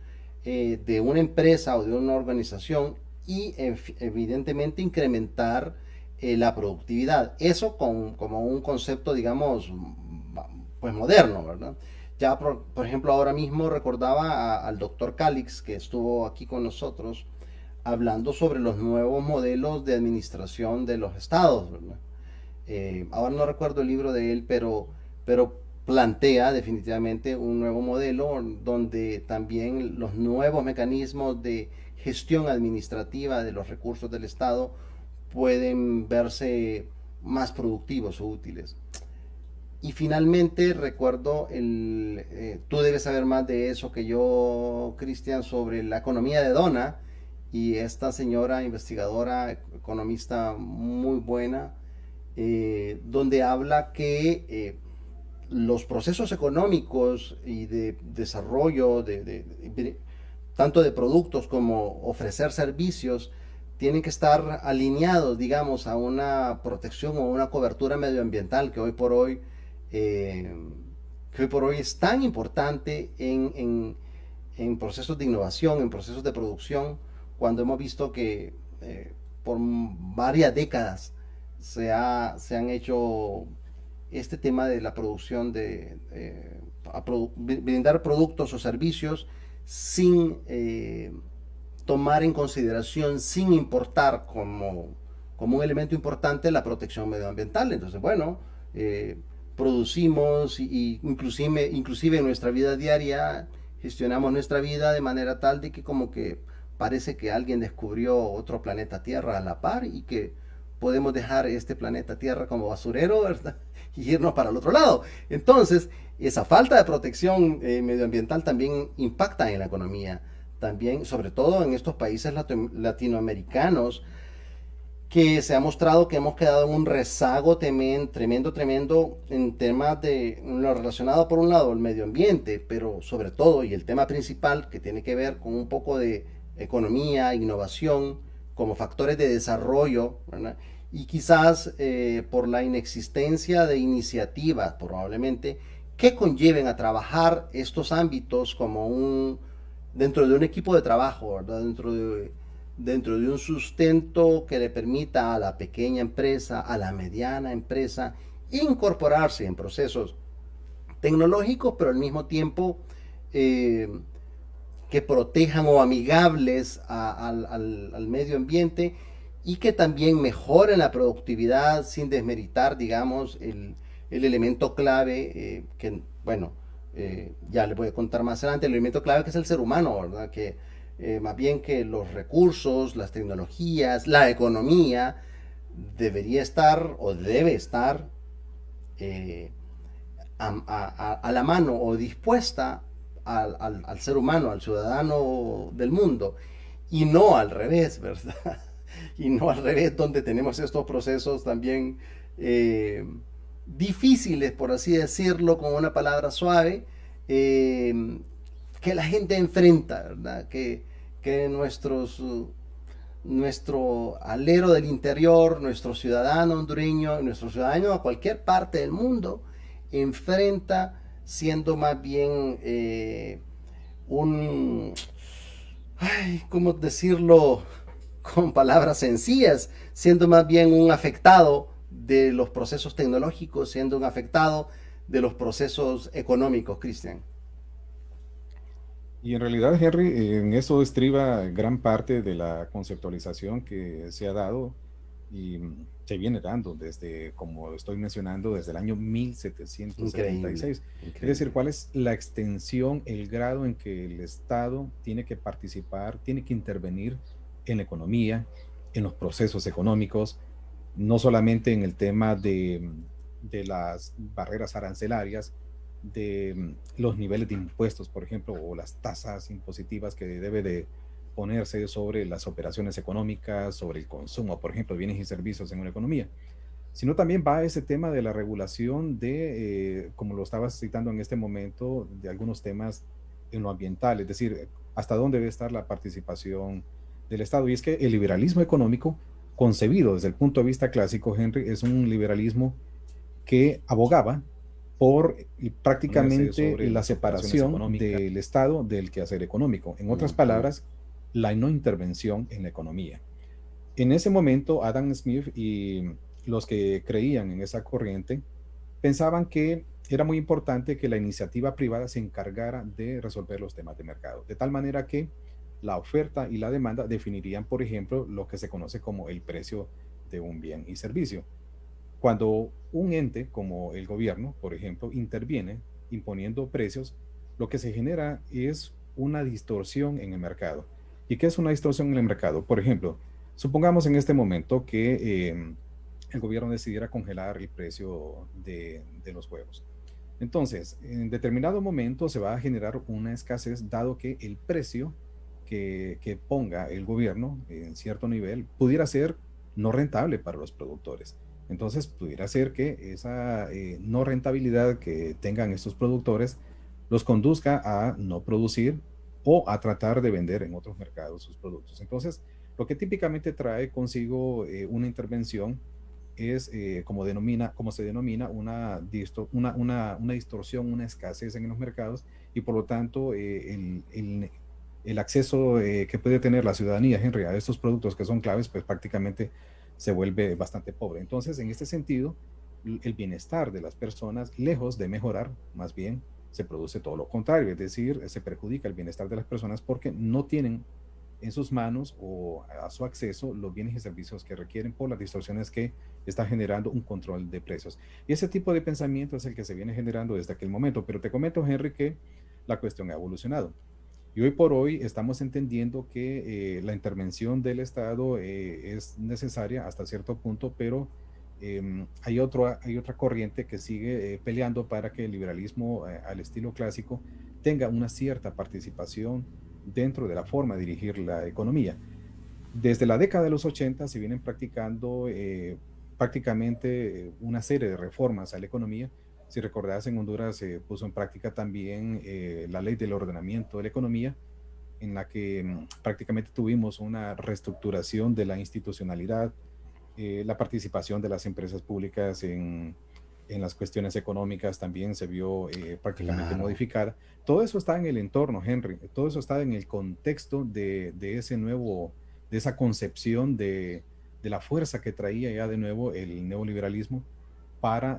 de una empresa o de una organización y evidentemente incrementar la productividad. Eso como un concepto, digamos, pues moderno, ¿verdad? Ya, por ejemplo, ahora mismo recordaba al doctor Calix, que estuvo aquí con nosotros, hablando sobre los nuevos modelos de administración de los estados, ¿verdad? Ahora no recuerdo el libro de él, pero plantea definitivamente un nuevo modelo donde también los nuevos mecanismos de gestión administrativa de los recursos del Estado pueden verse más productivos o útiles. Y finalmente recuerdo, tú debes saber más de eso que yo, Cristian, sobre la economía de Donna y esta señora investigadora, economista muy buena, donde habla que los procesos económicos y de desarrollo tanto de productos como ofrecer servicios tienen que estar alineados, digamos, a una protección o una cobertura medioambiental eh, que hoy por hoy es tan importante en procesos de innovación, en procesos de producción, cuando hemos visto que por varias décadas se han hecho este tema de la producción brindar productos o servicios sin tomar en consideración, sin importar como un elemento importante la protección medioambiental. Entonces, bueno, producimos y inclusive en nuestra vida diaria gestionamos nuestra vida de manera tal de que como que parece que alguien descubrió otro planeta Tierra a la par y que podemos dejar este planeta Tierra como basurero, ¿verdad? Y irnos para el otro lado. Entonces, esa falta de protección medioambiental también impacta en la economía. También, sobre todo en estos países latinoamericanos, que se ha mostrado que hemos quedado en un rezago tremendo en temas de lo relacionado por un lado al medio ambiente, pero sobre todo, y el tema principal que tiene que ver con un poco de economía, innovación, como factores de desarrollo, ¿verdad? Y quizás por la inexistencia de iniciativas, probablemente, que conlleven a trabajar estos ámbitos dentro de un equipo de trabajo, ¿verdad? Dentro de un sustento que le permita a la pequeña empresa, a la mediana empresa, incorporarse en procesos tecnológicos, pero al mismo tiempo que protejan o amigables al medio ambiente y que también mejoren la productividad sin desmeritar, digamos, el elemento clave que, bueno, ya les voy a contar más adelante, el elemento clave que es el ser humano, ¿verdad? Que más bien que los recursos, las tecnologías, la economía, debería estar o debe estar eh, a la mano o dispuesta al ser humano, al ciudadano del mundo, y no al revés, ¿verdad? Y no al revés, donde tenemos estos procesos también difíciles, por así decirlo, con una palabra suave, que la gente enfrenta, ¿verdad? Que nuestro alero del interior, nuestro ciudadano hondureño, nuestro ciudadano a cualquier parte del mundo, enfrenta siendo más bien ¿cómo decirlo? Con palabras sencillas, siendo más bien un afectado de los procesos tecnológicos, siendo un afectado de los procesos económicos, Cristian. Y en realidad, Henry, en eso estriba gran parte de la conceptualización que se ha dado y se viene dando desde, como estoy mencionando, desde el año 1776. Increíble. Es decir, cuál es la extensión, el grado en que el Estado tiene que participar, tiene que intervenir en la economía, en los procesos económicos, no solamente en el tema de las barreras arancelarias, de los niveles de impuestos, por ejemplo, o las tasas impositivas que debe de ponerse sobre las operaciones económicas, sobre el consumo, por ejemplo, bienes y servicios en una economía, sino también va a ese tema de la regulación de, como lo estabas citando en este momento, de algunos temas en lo ambiental, es decir, hasta dónde debe estar la participación del Estado. Y es que el liberalismo económico, concebido desde el punto de vista clásico, Henry, es un liberalismo que abogaba por prácticamente la separación del Estado del quehacer económico. En otras palabras, la no intervención en la economía. En ese momento, Adam Smith y los que creían en esa corriente pensaban que era muy importante que la iniciativa privada se encargara de resolver los temas de mercado, de tal manera que la oferta y la demanda definirían, por ejemplo, lo que se conoce como el precio de un bien y servicio. Cuando un ente como el gobierno, por ejemplo, interviene imponiendo precios, lo que se genera es una distorsión en el mercado. ¿Y qué es una distorsión en el mercado? Por ejemplo, supongamos en este momento que el gobierno decidiera congelar el precio de los huevos. Entonces, en determinado momento se va a generar una escasez, dado que el precio que ponga el gobierno en cierto nivel pudiera ser no rentable para los productores. Entonces, pudiera ser que esa no rentabilidad que tengan estos productores los conduzca a no producir o a tratar de vender en otros mercados sus productos. Entonces, lo que típicamente trae consigo una intervención es, como se denomina, una distorsión, una escasez en los mercados, y por lo tanto el acceso que puede tener la ciudadanía, Henry, a estos productos que son claves, pues prácticamente se vuelve bastante pobre. Entonces, en este sentido, el bienestar de las personas, lejos de mejorar, más bien se produce todo lo contrario, es decir, se perjudica el bienestar de las personas porque no tienen en sus manos o a su acceso los bienes y servicios que requieren por las distorsiones que está generando un control de precios. Y ese tipo de pensamiento es el que se viene generando desde aquel momento. Pero te comento, Henry, que la cuestión ha evolucionado. Y hoy por hoy estamos entendiendo que la intervención del Estado es necesaria hasta cierto punto, pero hay otra corriente que sigue peleando para que el liberalismo al estilo clásico tenga una cierta participación dentro de la forma de dirigir la economía. Desde la década de los 80 se vienen practicando prácticamente una serie de reformas a la economía. Si recordás, en Honduras se puso en práctica también la ley del ordenamiento de la economía, en la que prácticamente tuvimos una reestructuración de la institucionalidad, la participación de las empresas públicas en las cuestiones económicas también se vio prácticamente modificada. Todo eso está en el entorno, Henry, todo eso está en el contexto de esa concepción de la fuerza que traía ya de nuevo el neoliberalismo para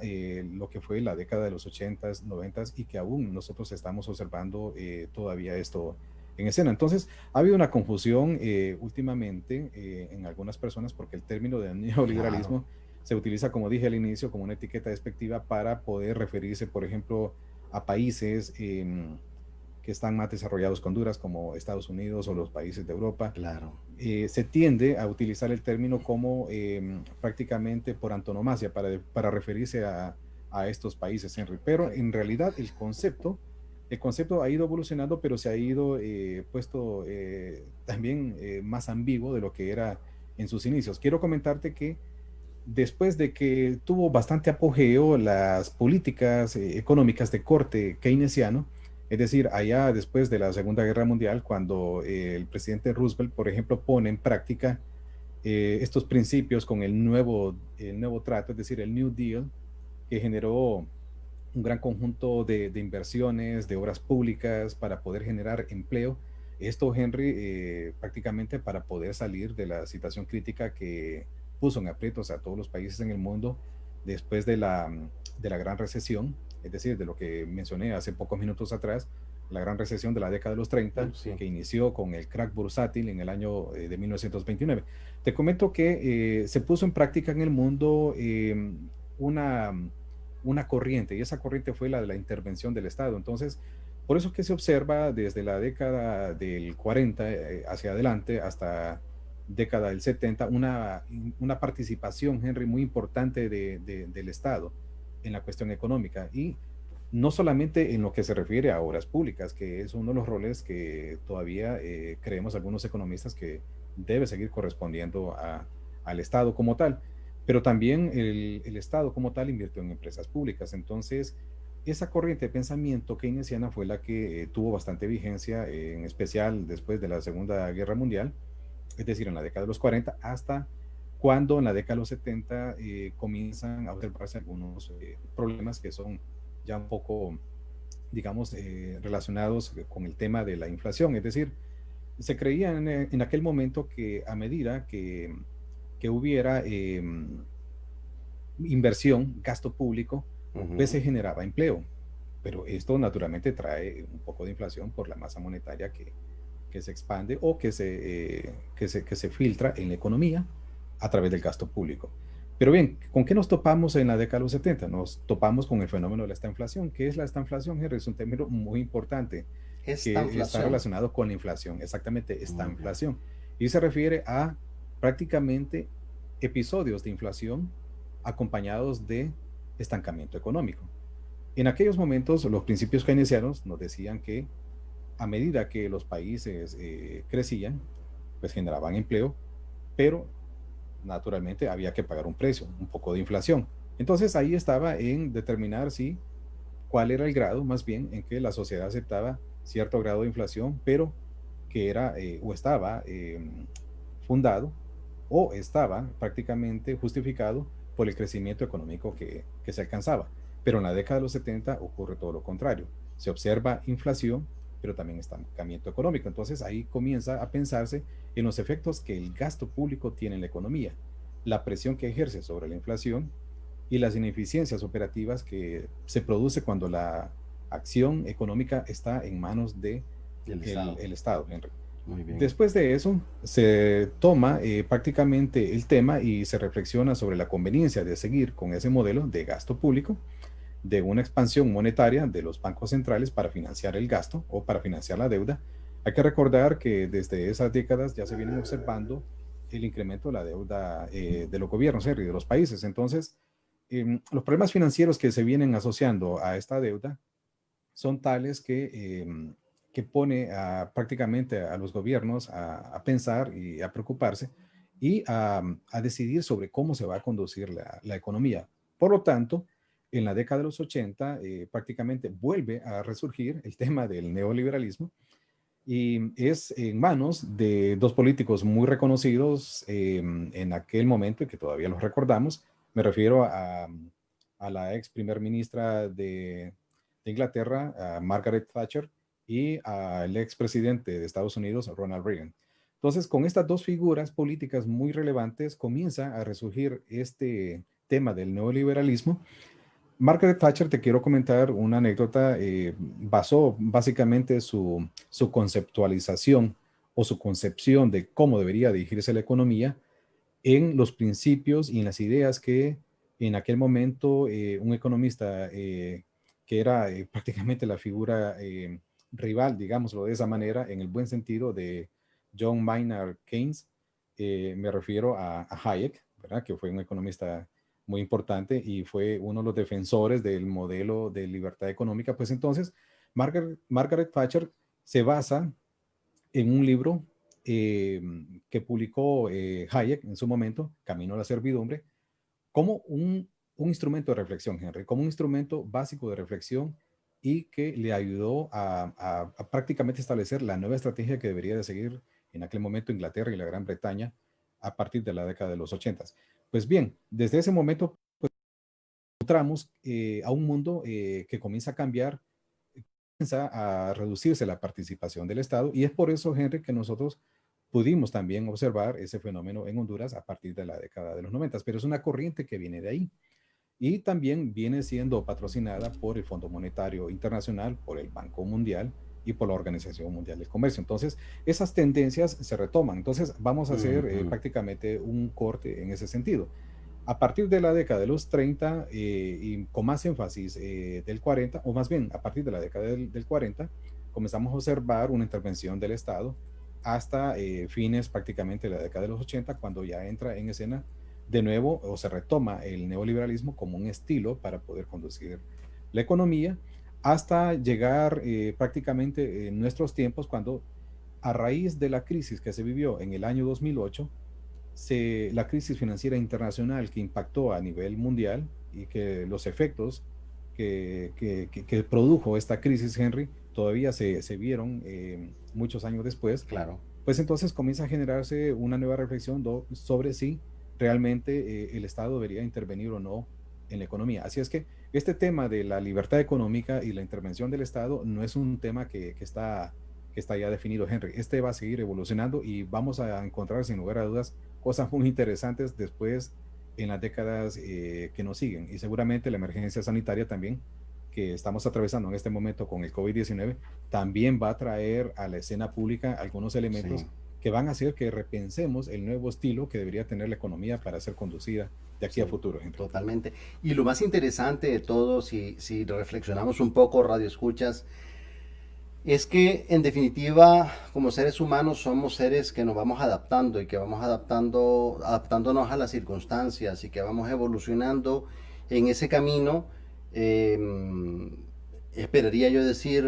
lo que fue la década de los 80s, 90s, y que aún nosotros estamos observando todavía esto en escena. Entonces, ha habido una confusión últimamente en algunas personas porque el término de neoliberalismo se utiliza, como dije al inicio, como una etiqueta despectiva para poder referirse, por ejemplo, a países que están más desarrollados que Honduras, como Estados Unidos o los países de Europa. Se tiende a utilizar el término como prácticamente por antonomasia para referirse a estos países, Henry. Pero en realidad el concepto ha ido evolucionando, pero se ha ido puesto también más ambiguo de lo que era en sus inicios. Quiero comentarte que después de que tuvo bastante apogeo las políticas económicas de corte keynesiano, es decir, allá después de la Segunda Guerra Mundial, cuando el presidente Roosevelt, por ejemplo, pone en práctica estos principios con el nuevo trato, es decir, el New Deal, que generó un gran conjunto de inversiones, de obras públicas para poder generar empleo. Esto, Henry, prácticamente para poder salir de la situación crítica que puso en aprietos a todos los países en el mundo después de la gran recesión, es decir, de lo que mencioné hace pocos minutos atrás, la gran recesión de la década de los 30, que inició con el crack bursátil en el año de 1929. Te comento que se puso en práctica en el mundo una corriente, y esa corriente fue la de la intervención del Estado. Entonces, por eso es que se observa desde la década del 40 hacia adelante hasta década del 70 una participación, Henry, muy importante del Estado en la cuestión económica, y no solamente en lo que se refiere a obras públicas, que es uno de los roles que todavía creemos algunos economistas que debe seguir correspondiendo al Estado como tal, pero también el Estado como tal invirtió en empresas públicas. Entonces, esa corriente de pensamiento keynesiana fue la que tuvo bastante vigencia, en especial después de la Segunda Guerra Mundial, es decir, en la década de los 40, hasta cuando en la década de los 70 comienzan a observarse algunos problemas que son ya un poco, digamos, relacionados con el tema de la inflación. Es decir, se creía en aquel momento que a medida que hubiera inversión, gasto público, pues se generaba empleo. Pero esto naturalmente trae un poco de inflación por la masa monetaria que se expande o que se filtra en la economía a través del gasto público. Pero bien, ¿con qué nos topamos en la década de los 70? Nos topamos con el fenómeno de la estanflación. ¿Qué es la estanflación, Henry? Es un término muy importante que está relacionado con la inflación. Exactamente, estanflación. Y se refiere a prácticamente episodios de inflación acompañados de estancamiento económico. En aquellos momentos, los principios keynesianos nos decían que a medida que los países crecían, pues generaban empleo, pero naturalmente había que pagar un precio, un poco de inflación. Entonces ahí estaba en determinar si cuál era el grado más bien en que la sociedad aceptaba cierto grado de inflación, pero que era o estaba fundado o estaba prácticamente justificado por el crecimiento económico que se alcanzaba. Pero en la década de los 70 ocurre todo lo contrario. Se observa inflación, pero también estancamiento económico. Entonces ahí comienza a pensarse en los efectos que el gasto público tiene en la economía, la presión que ejerce sobre la inflación y las ineficiencias operativas que se produce cuando la acción económica está en manos de el Estado, Henry. Muy bien. Después de eso, se toma prácticamente el tema y se reflexiona sobre la conveniencia de seguir con ese modelo de gasto público, de una expansión monetaria de los bancos centrales para financiar el gasto o para financiar la deuda. Hay que recordar que desde esas décadas ya se vienen observando el incremento de la deuda de los gobiernos y de los países. Entonces, los problemas financieros que se vienen asociando a esta deuda son tales que pone prácticamente a los gobiernos a pensar y a preocuparse y a decidir sobre cómo se va a conducir la economía. Por lo tanto, en la década de los 80 prácticamente vuelve a resurgir el tema del neoliberalismo y es en manos de dos políticos muy reconocidos en aquel momento y que todavía los recordamos. Me refiero a la ex primer ministra de Inglaterra, a Margaret Thatcher, y al expresidente de Estados Unidos, Ronald Reagan. Entonces, con estas dos figuras políticas muy relevantes, comienza a resurgir este tema del neoliberalismo. Margaret Thatcher, te quiero comentar una anécdota, basó básicamente su conceptualización o su concepción de cómo debería dirigirse la economía en los principios y en las ideas que en aquel momento un economista que era prácticamente la figura rival, digámoslo de esa manera, en el buen sentido de John Maynard Keynes, me refiero a Hayek, ¿verdad? Que fue un economista muy importante y fue uno de los defensores del modelo de libertad económica. Pues entonces, Margaret Thatcher se basa en un libro que publicó Hayek en su momento, Camino a la Servidumbre, como un instrumento de reflexión, Henry, como un instrumento básico de reflexión y que le ayudó a prácticamente establecer la nueva estrategia que debería de seguir en aquel momento Inglaterra y la Gran Bretaña a partir de la década de los 80. Pues bien, desde ese momento pues, encontramos a un mundo que comienza a cambiar, comienza a reducirse la participación del Estado y es por eso, Henry, que nosotros pudimos también observar ese fenómeno en Honduras a partir de la década de los 90, pero es una corriente que viene de ahí y también viene siendo patrocinada por el Fondo Monetario Internacional, por el Banco Mundial y por la Organización Mundial del Comercio. Entonces, esas tendencias se retoman. Entonces, vamos a hacer prácticamente un corte en ese sentido. A partir de la década de los 30 y con más énfasis del 40, o más bien a partir de la década del 40, comenzamos a observar una intervención del Estado hasta fines prácticamente de la década de los 80, cuando ya entra en escena de nuevo o se retoma el neoliberalismo como un estilo para poder conducir la economía, hasta llegar prácticamente en nuestros tiempos, cuando a raíz de la crisis que se vivió en el año 2008, la crisis financiera internacional que impactó a nivel mundial y que los efectos que produjo esta crisis, Henry, todavía se vieron muchos años después. Claro. Pues entonces comienza a generarse una nueva reflexión sobre si realmente el Estado debería intervenir o no en la economía. Así es que este tema de la libertad económica y la intervención del Estado no es un tema que está ya definido, Henry. Este va a seguir evolucionando y vamos a encontrar, sin lugar a dudas, cosas muy interesantes después en las décadas que nos siguen. Y seguramente la emergencia sanitaria también, que estamos atravesando en este momento con el COVID-19, también va a traer a la escena pública algunos elementos que van a hacer que repensemos el nuevo estilo que debería tener la economía para ser conducida de aquí a futuro. Henry. Totalmente. Y lo más interesante de todo, si reflexionamos un poco, Radio Escuchas, Es que en definitiva, como seres humanos, somos seres que nos vamos adaptando y que vamos adaptándonos a las circunstancias y que vamos evolucionando en ese camino. eh, Esperaría yo decir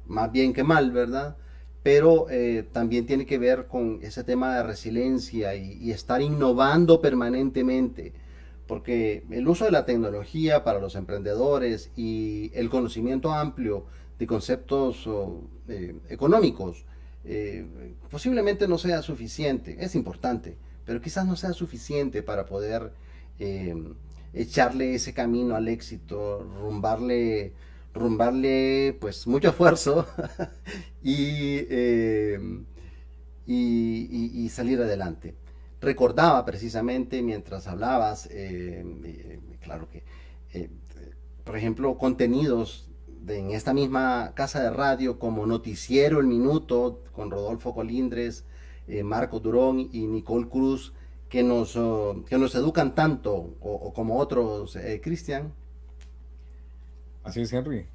más bien que mal, ¿verdad? Pero también tiene que ver con ese tema de resiliencia y estar innovando permanentemente, porque el uso de la tecnología para los emprendedores y el conocimiento amplio de conceptos económicos posiblemente no sea suficiente. Es importante, pero quizás no sea suficiente para poder eh, echarle ese camino al éxito, rumbarle pues mucho esfuerzo y, y salir adelante. Recordaba precisamente mientras hablabas, claro que, eh, por ejemplo, contenidos en esta misma casa de radio como Noticiero El Minuto con Rodolfo Colindres, Marco Durón y Nicole Cruz, que nos educan tanto, o como otros, Cristian. Así es, Henry.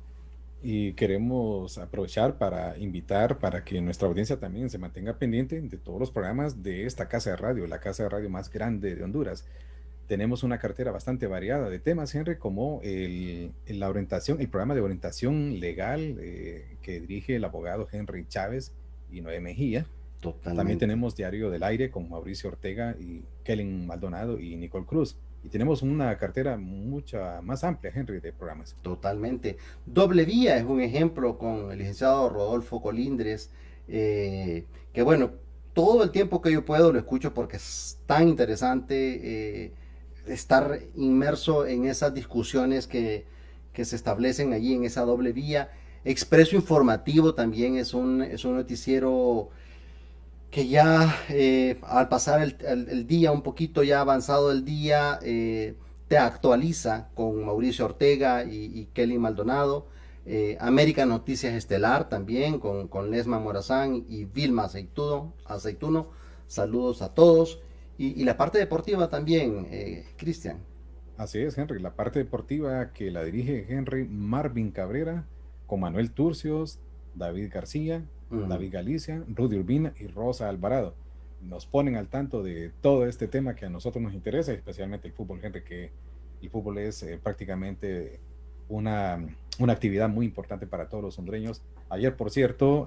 Y queremos aprovechar para invitar para que nuestra audiencia también se mantenga pendiente de todos los programas de esta casa de radio, la casa de radio más grande de Honduras. Tenemos una cartera bastante variada de temas, Henry, como la orientación, el programa de orientación legal que dirige el abogado Henry Chávez y Noé Mejía. También Totalmente. tenemos Diario del Aire con Mauricio Ortega y Kellen Maldonado y Nicole Cruz. Y tenemos una cartera mucha más amplia, Henry, de programas. Totalmente. Doble Vía es un ejemplo con el licenciado Rodolfo Colindres, que bueno, todo el tiempo que yo puedo lo escucho porque es tan interesante estar inmerso en esas discusiones que se establecen allí en esa doble vía. Expreso Informativo también es un noticiero que ya al pasar el día, un poquito ya avanzado el día, te actualiza con Mauricio Ortega y Kelly Maldonado. América Noticias Estelar también con Lesma Morazán y Vilma Aceituno. Saludos a todos. Y la parte deportiva también, Cristian. Así es, Henry. La parte deportiva que la dirige Henry Marvin Cabrera, con Manuel Turcios, David García, Mm. David Galicia, Rudy Urbina y Rosa Alvarado. Nos ponen al tanto de todo este tema que a nosotros nos interesa, especialmente el fútbol, Henry, que el fútbol es prácticamente una, una actividad muy importante para todos los hondureños. Ayer, por cierto,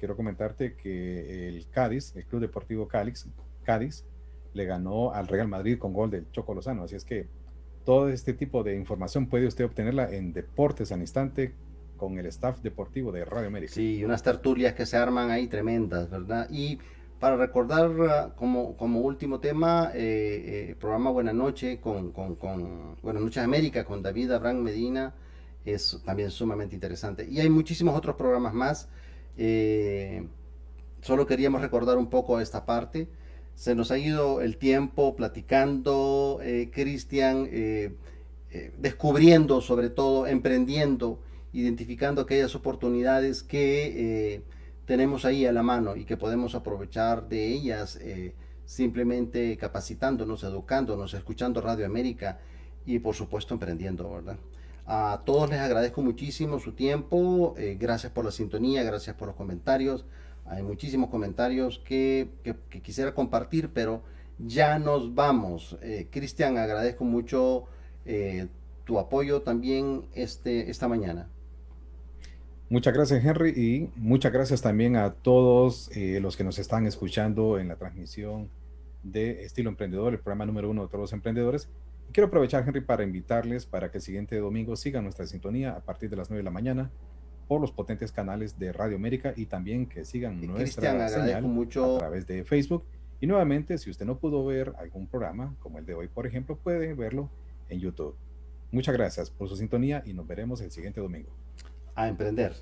quiero comentarte que el Cádiz, el Club Deportivo Cádiz, le ganó al Real Madrid con gol del Choco Lozano. Así es que todo este tipo de información puede usted obtenerla en Deportes al Instante con el staff deportivo de Radio América. Sí, unas tertulias que se arman ahí tremendas, ¿verdad? Y para recordar como último tema, programa Buenas Noches con Buenas Noches América con David Abraham Medina es también sumamente interesante. Y hay muchísimos otros programas más. eh, Solo queríamos recordar un poco esta parte. Se nos ha ido el tiempo platicando, Cristian, descubriendo sobre todo, emprendiendo, identificando aquellas oportunidades que tenemos ahí a la mano y que podemos aprovechar de ellas, simplemente capacitándonos, educándonos, escuchando Radio América y por supuesto emprendiendo, ¿verdad? A todos les agradezco muchísimo su tiempo, gracias por la sintonía, gracias por los comentarios. Hay muchísimos comentarios que quisiera compartir, pero ya nos vamos. Cristian, agradezco mucho eh, tu apoyo también esta mañana. Muchas gracias, Henry, y muchas gracias también a todos los que nos están escuchando en la transmisión de Estilo Emprendedor, el programa número 1 de todos los emprendedores. Y quiero aprovechar, Henry, para invitarles para que el siguiente domingo sigan nuestra sintonía a partir de las 9 de la mañana por los potentes canales de Radio América y también que sigan Cristian, nuestra agradezco señal a mucho. través de Facebook. Y nuevamente, si usted no pudo ver algún programa como el de hoy, por ejemplo, puede verlo en YouTube. Muchas gracias por su sintonía y nos veremos el siguiente domingo. A emprender.